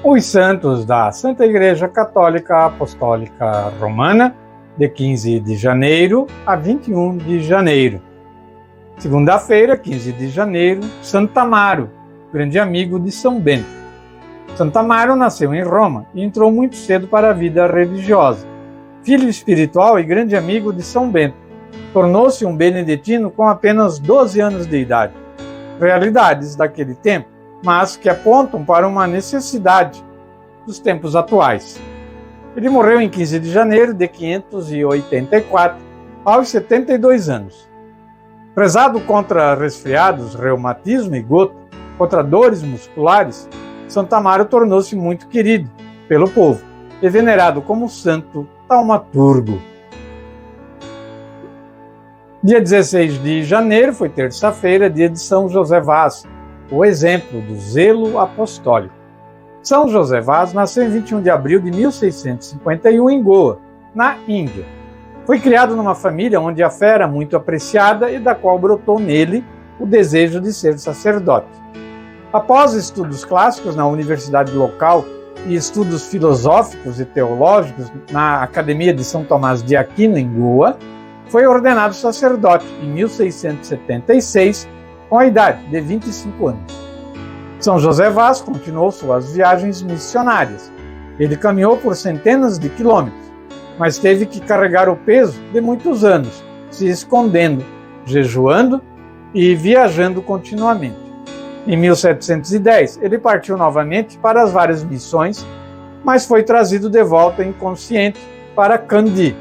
Os santos da Santa Igreja Católica Apostólica Romana, de 15 de janeiro a 21 de janeiro. Segunda-feira, 15 de janeiro, Santo Amaro, grande amigo de São Bento. Santo Amaro nasceu em Roma e entrou muito cedo para a vida religiosa. Filho espiritual e grande amigo de São Bento, tornou-se um beneditino com apenas 12 anos de idade. Realidades daquele tempo, mas que apontam para uma necessidade dos tempos atuais. Ele morreu em 15 de janeiro de 584, aos 72 anos. Prezado contra resfriados, reumatismo e gota, contra dores musculares, Santo Amaro tornou-se muito querido pelo povo e venerado como santo taumaturgo. Dia 16 de janeiro foi terça-feira, dia de São José Vaz, o exemplo do zelo apostólico. São José Vaz nasceu em 21 de abril de 1651 em Goa, na Índia. Foi criado numa família onde a fé era muito apreciada e da qual brotou nele o desejo de ser sacerdote. Após estudos clássicos na universidade local e estudos filosóficos e teológicos na Academia de São Tomás de Aquino, em Goa, foi ordenado sacerdote em 1676, com a idade de 25 anos. São José Vaz continuou suas viagens missionárias. Ele caminhou por centenas de quilômetros, mas teve que carregar o peso de muitos anos, se escondendo, jejuando e viajando continuamente. Em 1710, ele partiu novamente para as várias missões, mas foi trazido de volta inconsciente para Kandy.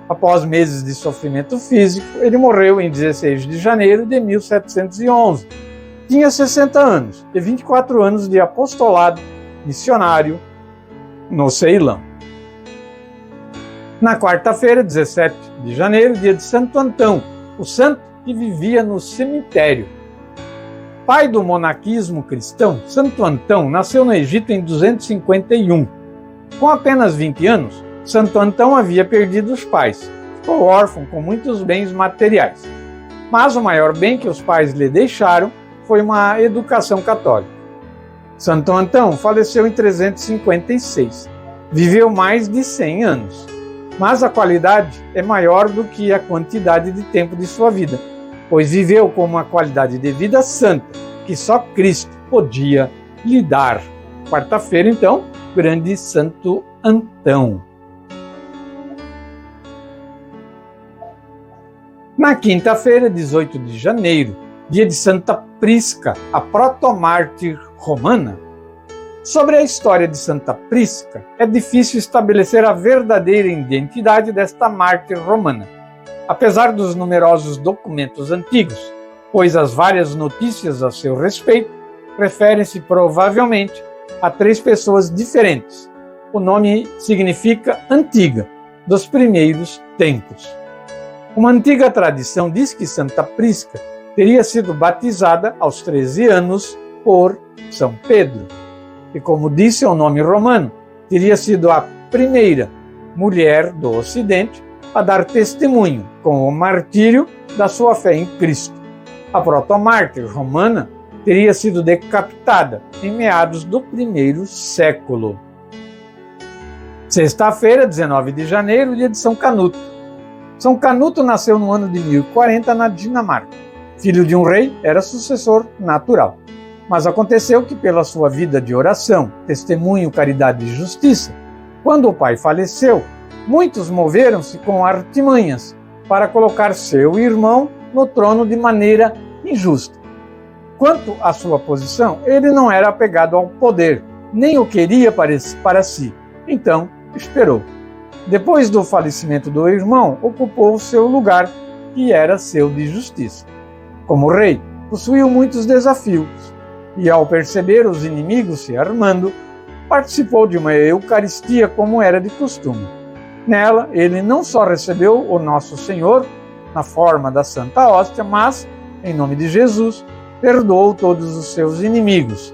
Após meses de sofrimento físico, ele morreu em 16 de janeiro de 1711. Tinha 60 anos e 24 anos de apostolado missionário no Ceilão. Na quarta-feira, 17 de janeiro, dia de Santo Antão, o santo que vivia no cemitério. Pai do monaquismo cristão, Santo Antão nasceu no Egito em 251. Com apenas 20 anos, Santo Antão havia perdido os pais. Ficou órfão com muitos bens materiais. Mas o maior bem que os pais lhe deixaram foi uma educação católica. Santo Antão faleceu em 356. Viveu mais de 100 anos. Mas a qualidade é maior do que a quantidade de tempo de sua vida, pois viveu com uma qualidade de vida santa que só Cristo podia lhe dar. Quarta-feira, então, grande Santo Antão. Na quinta-feira, 18 de janeiro, dia de Santa Prisca, a protomártir romana. Sobre a história de Santa Prisca, é difícil estabelecer a verdadeira identidade desta mártir romana, apesar dos numerosos documentos antigos, pois as várias notícias a seu respeito referem-se provavelmente a 3 pessoas diferentes. O nome significa antiga, dos primeiros tempos. Uma antiga tradição diz que Santa Prisca teria sido batizada aos 13 anos por São Pedro. E como disse o nome romano, teria sido a primeira mulher do Ocidente a dar testemunho com o martírio da sua fé em Cristo. A protomártir romana teria sido decapitada em meados do 1º século. Sexta-feira, 19 de janeiro, dia de São Canuto. São Canuto nasceu no ano de 1040 na Dinamarca. Filho de um rei, era sucessor natural. Mas aconteceu que, pela sua vida de oração, testemunho, caridade e justiça, quando o pai faleceu, muitos moveram-se com artimanhas para colocar seu irmão no trono de maneira injusta. Quanto à sua posição, ele não era apegado ao poder, nem o queria para si. Então, esperou. Depois do falecimento do irmão, ocupou o seu lugar, que era seu de justiça. Como rei, possuiu muitos desafios, e ao perceber os inimigos se armando, participou de uma Eucaristia como era de costume. Nela, ele não só recebeu o Nosso Senhor na forma da Santa Hóstia, mas, em nome de Jesus, perdoou todos os seus inimigos.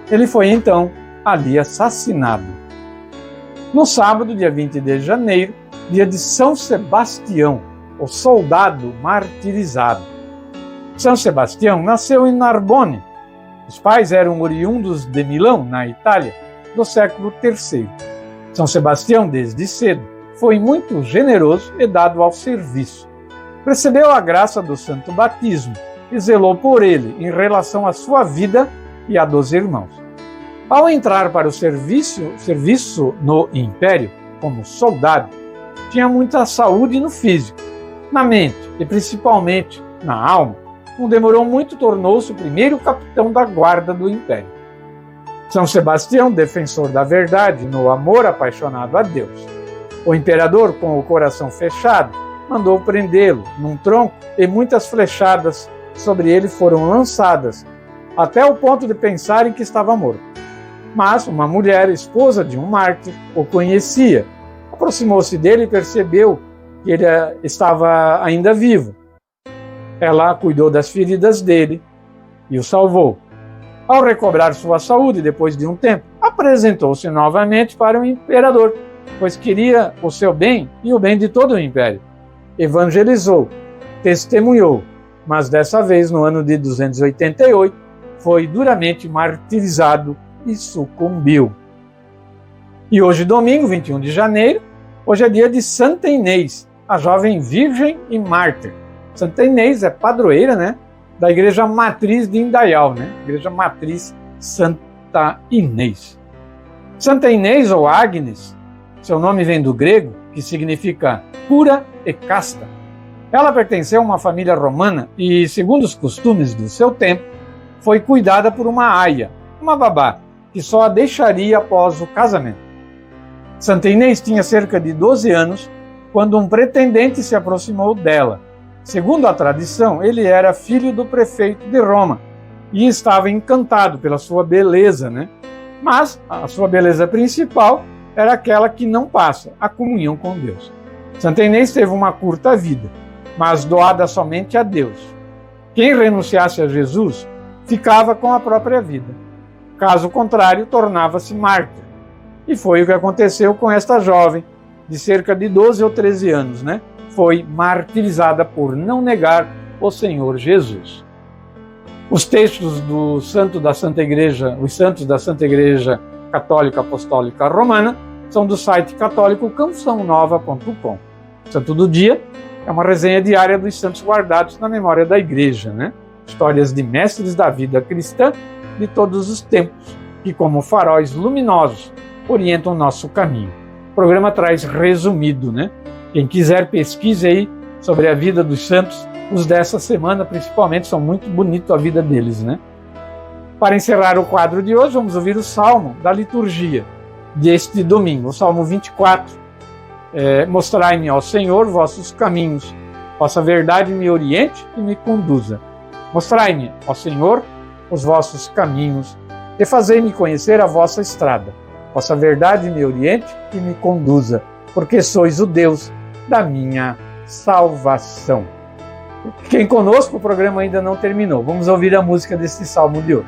Ele foi, então, ali assassinado. No sábado, dia 20 de janeiro, dia de São Sebastião, o soldado martirizado. São Sebastião nasceu em Narbonne. Os pais eram oriundos de Milão, na Itália, do século III. São Sebastião, desde cedo, foi muito generoso e dado ao serviço. Recebeu a graça do santo batismo e zelou por ele em relação à sua vida e à dos irmãos. Ao entrar para o serviço no Império, como soldado, tinha muita saúde no físico, na mente e principalmente na alma. Não demorou muito, tornou-se o primeiro capitão da guarda do Império. São Sebastião, defensor da verdade no amor apaixonado a Deus. O imperador, com o coração fechado, mandou prendê-lo num tronco e muitas flechadas sobre ele foram lançadas, até o ponto de pensarem que estava morto. Mas uma mulher, esposa de um mártir, o conhecia. Aproximou-se dele e percebeu que ele estava ainda vivo. Ela cuidou das feridas dele e o salvou. Ao recobrar sua saúde depois de um tempo, apresentou-se novamente para o imperador, pois queria o seu bem e o bem de todo o império. Evangelizou, testemunhou, mas dessa vez, no ano de 288, foi duramente martirizado e sucumbiu. E hoje, domingo, 21 de janeiro, hoje é dia de Santa Inês, a jovem virgem e mártir. Santa Inês é padroeira, né, da Igreja Matriz de Indaial, né? Igreja Matriz Santa Inês. Santa Inês ou Agnes, seu nome vem do grego, que significa pura e casta. Ela pertenceu a uma família romana e, segundo os costumes do seu tempo, foi cuidada por uma aia, uma babá, que só a deixaria após o casamento. Santa Inês tinha cerca de 12 anos quando um pretendente se aproximou dela. Segundo a tradição, ele era filho do prefeito de Roma e estava encantado pela sua beleza, né? Mas a sua beleza principal era aquela que não passa, a comunhão com Deus. Santa Inês teve uma curta vida, mas doada somente a Deus. Quem renunciasse a Jesus ficava com a própria vida. Caso contrário, tornava-se mártir. E foi o que aconteceu com esta jovem, de cerca de 12 ou 13 anos, né? Foi martirizada por não negar o Senhor Jesus. Os textos do santo da Santa Igreja, os santos da Santa Igreja Católica Apostólica Romana, são do site católico cançãonova.com. Santo do Dia é uma resenha diária dos santos guardados na memória da Igreja, né? Histórias de mestres da vida cristã de todos os tempos, que como faróis luminosos orientam o nosso caminho. O programa traz resumido, né? Quem quiser pesquise aí sobre a vida dos santos, os dessa semana principalmente, são muito bonitos a vida deles, né? Para encerrar o quadro de hoje, vamos ouvir o Salmo da liturgia deste domingo, o Salmo 24. Mostrai-me, ó Senhor, vossos caminhos, vossa verdade me oriente e me conduza. Mostrai-me, ó Senhor, os vossos caminhos e fazei-me conhecer a vossa estrada. Vossa verdade me oriente e me conduza, porque sois o Deus da minha salvação. Fiquem conosco, o programa ainda não terminou. Vamos ouvir a música deste salmo de hoje.